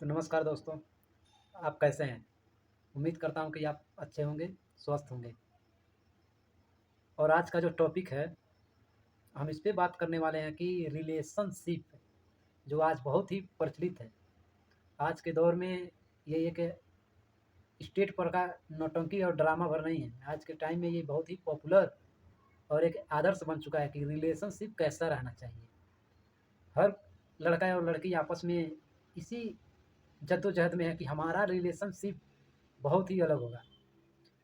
तो नमस्कार दोस्तों, आप कैसे हैं? उम्मीद करता हूँ कि आप अच्छे होंगे, स्वस्थ होंगे। और आज का जो टॉपिक है, हम इस पे बात करने वाले हैं कि रिलेशनशिप जो आज बहुत ही प्रचलित है। आज के दौर में ये एक स्टेट पर का नौटंकी और ड्रामा भर नहीं है। आज के टाइम में ये बहुत ही पॉपुलर और एक आदर्श बन चुका है कि रिलेशनशिप कैसा रहना चाहिए। हर लड़का और लड़की आपस में इसी जद्दोजहद में है कि हमारा रिलेशनशिप बहुत ही अलग होगा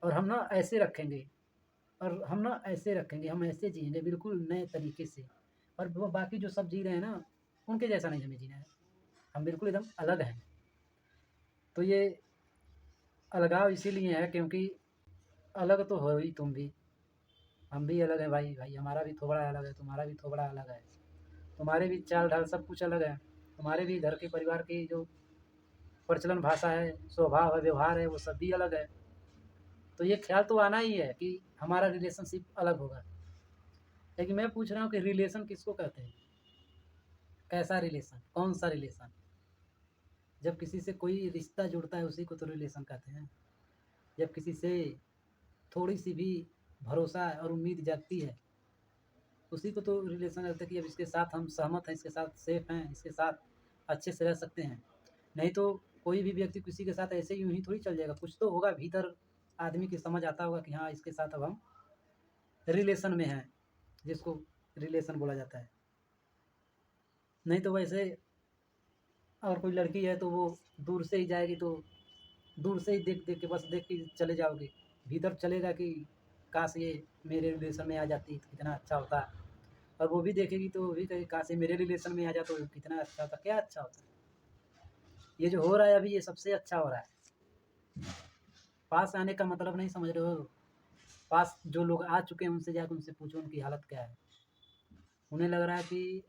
और हम ना ऐसे रखेंगे और हम ना ऐसे रखेंगे, हम ऐसे जिएँगे बिल्कुल नए तरीके से। और वो बाकी जो सब जी रहे हैं ना, उनके जैसा नहीं हमें जीना है। हम बिल्कुल एकदम अलग हैं। तो ये अलगाव इसीलिए है क्योंकि अलग तो हो ही तुम भी, हम भी अलग हैं भाई। भाई हमारा भी थोबड़ा अलग है, तुम्हारा भी थोबड़ा अलग है। तुम्हारे भी चाल-ढाल सब कुछ अलग है। तुम्हारे भी घर के परिवार की जो प्रचलन भाषा है, स्वभाव है, व्यवहार है, वो सब भी अलग है। तो ये ख़्याल तो आना ही है कि हमारा रिलेशनशिप अलग होगा। लेकिन मैं पूछ रहा हूँ कि रिलेशन किसको कहते हैं? कैसा रिलेशन? कौन-सा रिलेशन? जब किसी से कोई रिश्ता जुड़ता है उसी को तो रिलेशन कहते हैं। जब किसी से थोड़ी-सी भी भरोसा और उम्मीद जागती है, उसी को तो रिलेशन कहते हैं कि अब इसके साथ हम सहमत हैं, इसके साथ सेफ हैं, इसके साथ अच्छे से रह सकते हैं। नहीं तो कोई भी व्यक्ति किसी के साथ ऐसे यूँ ही थोड़ी चल जाएगा, कुछ तो होगा भीतर आदमी की समझ आता होगा कि हाँ, इसके साथ अब हम रिलेशन में हैं, जिसको रिलेशन बोला जाता है। नहीं तो वैसे और कोई लड़की है तो वो दूर से ही जाएगी तो दूर से ही देख-देख के बस देख के चले जाओगे। भीतर चलेगा कि काश ये मेरे रिलेशन में आ जाती तो कितना अच्छा होता। और वो भी देखेगी तो वो भी कहेगी काश ये मेरे रिलेशन में आ जाता तो कितना अच्छा होता। क्या अच्छा होता? ये जो हो रहा है अभी ये सबसे अच्छा हो रहा है। पास आने का मतलब नहीं समझ रहे हो? पास जो लोग आ चुके हैं उनसे जाके उनसे पूछो उनकी हालत क्या है? उन्हें लग रहा है कि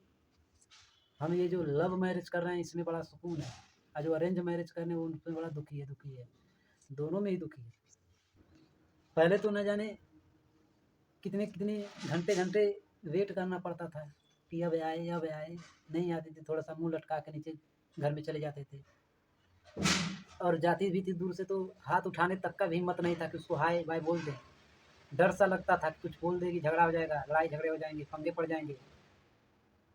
हम ये जो लव मैरिज कर रहे हैं इसमें बड़ा सुकून है। और जो अरेंज मैरिज कर रहे हैं वो उनपे बड़ा दुखी है। दोनों में ही दुखी है। पहले तो न जाने कितने-कितने घंटे-घंटे वेट करना पड़ता था कि अब आए, अब आए। नहीं आते थे, थोड़ा-सा मुँह लटका के नीचे घर में चले जाते थे। और जाती भी थी दूर से तो हाथ उठाने तक का भी हिम्मत नहीं था कि उसको हाय बाय बोल दें। डर सा लगता था कि कुछ बोल देगी, झगड़ा हो जाएगा, लड़ाई झगड़े हो जाएँगे, पंगे पड़ जाएँगे।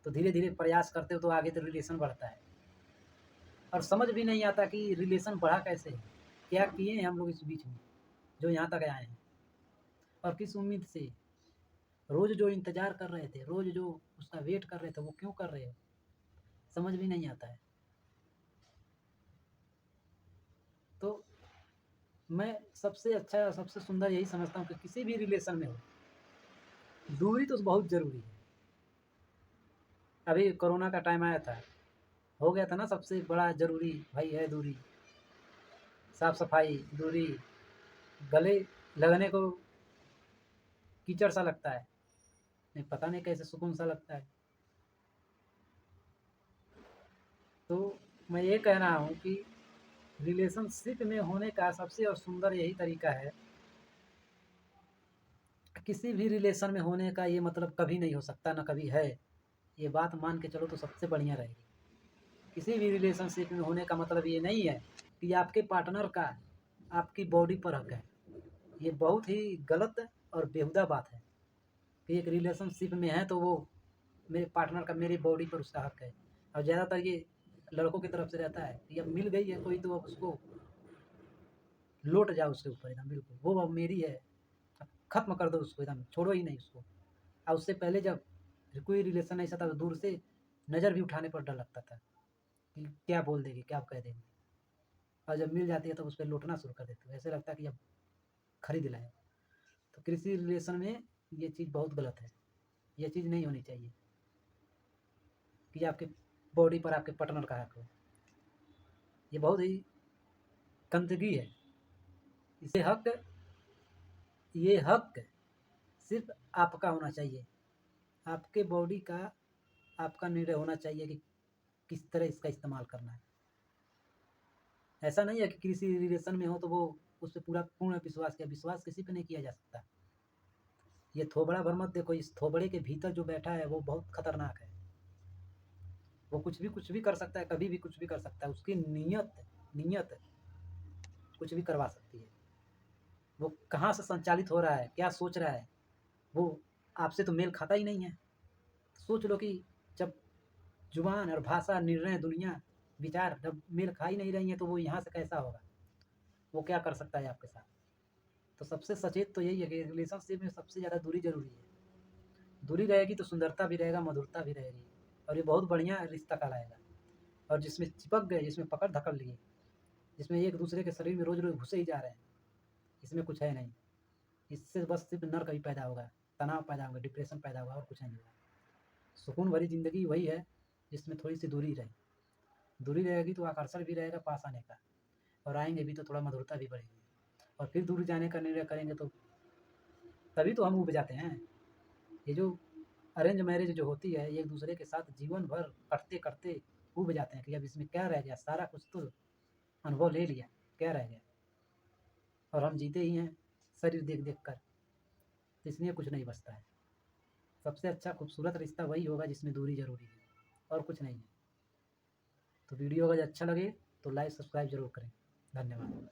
तो धीरे-धीरे प्रयास करते हो तो आगे तो रिलेशन बढ़ता है। और समझ भी नहीं आता कि रिलेशन बढ़ा कैसे है? क्या किए हैं हम लोग इस बीच में, जो यहाँ तक आए हैं? और किस उम्मीद से? रोज़ जो इंतज़ार कर रहे थे, रोज़ जो उसका वेट कर रहे थे, वो क्यों कर रहे हो? समझ भी नहीं आता है। तो मैं सबसे अच्छा और सबसे सुंदर यही समझता हूँ कि किसी भी रिलेशन में हो, दूरी तो बहुत ज़रूरी है। अभी कोरोना का टाइम आया था, हो गया था ना सबसे बड़ा ज़रूरी भाई है दूरी, साफ-सफाई, दूरी, गले लगने को कीचड़ सा लगता है, नहीं पता नहीं कैसे सुकून सा लगता है। तो मैं ये कह रहा हूँ कि रिलेशनशिप में होने का सबसे और सुंदर यही तरीका है, किसी भी रिलेशन में होने का ये मतलब कभी नहीं हो सकता, ना कभी है। ये बात मान के चलो तो सबसे बढ़िया रहेगी। किसी भी रिलेशनशिप में होने का मतलब ये नहीं है कि आपके पार्टनर का आपकी बॉडी पर हक है। ये बहुत ही गलत और बेहुदा बात है कि एक रिलेशनशिप में है तो वो मेरे पार्टनर का मेरी बॉडी पर उसका हक है। और ज़्यादातर ये लड़कों की तरफ से रहता है कि अब मिल गई है कोई तो अब उसको लौट जाओ उसके ऊपर एकदम बिल्कुल, वो अब मेरी है, अब ख़त्म कर दो उसको एकदम, छोड़ो ही नहीं उसको। और उससे पहले जब कोई रिलेशन ऐसा था तो दूर से नज़र भी उठाने पर डर लगता था कि क्या बोल देगी, क्या कह देगी। और जब मिल जाती है तो उस पे लौटना शुरू कर देती है, ऐसे लगता है कि अब खरीद लाए। तो किसी रिलेशन में ये चीज़ बहुत गलत है, ये चीज़ नहीं होनी चाहिए कि आपके बॉडी पर आपके पार्टनर का हक हो। ये बहुत ही गंदगी है। इसे हक ये हक सिर्फ़ आपका होना चाहिए। आपके बॉडी का आपका निर्णय होना चाहिए कि किस तरह इसका इस्तेमाल करना है। ऐसा नहीं है कि किसी रिलेशन में हो तो वो उस पे पूरा पूर्ण विश्वास किया, विश्वास किसी पे नहीं किया जा सकता। ये थोबड़ा भर मत देखो, इस थोबड़े के भीतर जो बैठा है वो बहुत खतरनाक है। वो कुछ भी कर सकता है, कभी भी कुछ भी कर सकता है। उसकी नीयत नीयत कुछ भी करवा सकती है। वो कहाँ से संचालित हो रहा है, क्या सोच रहा है, वो आपसे तो मेल खाता ही नहीं है। सोच लो कि जब ज़ुबान और भाषा, निर्णय, दुनिया, विचार जब मेल खा ही नहीं रही हैं, तो वो यहाँ से कैसा होगा? वो क्या कर सकता है आपके साथ? तो सबसे सचेत तो यही है कि रिलेशनशिप में सबसे ज़्यादा दूरी ज़रूरी है। दूरी रहेगी तो सुंदरता भी रहेगा, मधुरता भी रहेगी, और ये बहुत बढ़िया रिश्ता कहलाएगा। और जिसमें चिपक गए, जिसमें पकड़ धकड़ लिए, जिसमें एक दूसरे के शरीर में रोज रोज घुसे ही जा रहे हैं, इसमें कुछ है नहीं। इससे बस सिर्फ नर्क ही पैदा होगा, तनाव पैदा होगा, डिप्रेशन पैदा होगा, और कुछ नहीं होगा। सुकून भरी ज़िंदगी वही है जिसमें थोड़ी सी दूरी रहे। दूरी रहेगी तो आकर्षण भी रहेगा पास आने का, और आएंगे भी तो थोड़ा मधुरता भी बढ़ेगी। और फिर दूर जाने का निर्णय करेंगे तो तभी तो हम उब जाते हैं। ये जो अरेंज मैरिज जो होती है, ये एक दूसरे के साथ जीवन भर करते करते उब जाते हैं कि अब इसमें क्या रह गया, सारा कुछ तो अनुभव ले लिया, क्या रह गया। और हम जीते ही हैं शरीर देख देख कर, तो इसलिए कुछ नहीं बचता है। सबसे अच्छा खूबसूरत रिश्ता वही होगा जिसमें दूरी ज़रूरी है, और कुछ नहीं है। तो वीडियो अगर अच्छा लगे तो लाइक सब्सक्राइब ज़रूर करें। धन्यवाद।